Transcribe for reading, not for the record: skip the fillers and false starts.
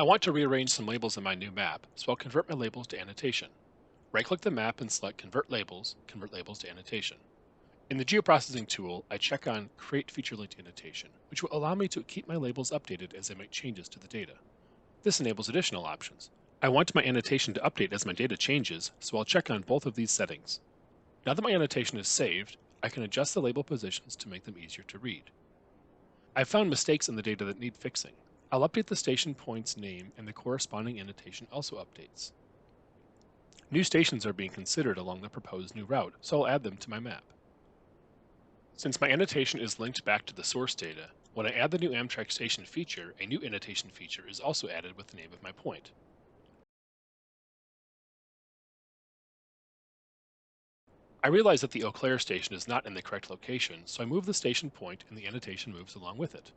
I want to rearrange some labels in my new map, so I'll convert my labels to annotation. Right-click the map and select Convert Labels to Annotation. In the Geoprocessing tool, I check on Create Feature-Linked Annotation, which will allow me to keep my labels updated as I make changes to the data. This enables additional options. I want my annotation to update as my data changes, so I'll check on both of these settings. Now that my annotation is saved, I can adjust the label positions to make them easier to read. I've found mistakes in the data that need fixing. I'll update the station point's name and the corresponding annotation also updates. New stations are being considered along the proposed new route, so I'll add them to my map. Since my annotation is linked back to the source data, when I add the new Amtrak station feature, a new annotation feature is also added with the name of my point. I realize that the Eau Claire station is not in the correct location, so I move the station point and the annotation moves along with it.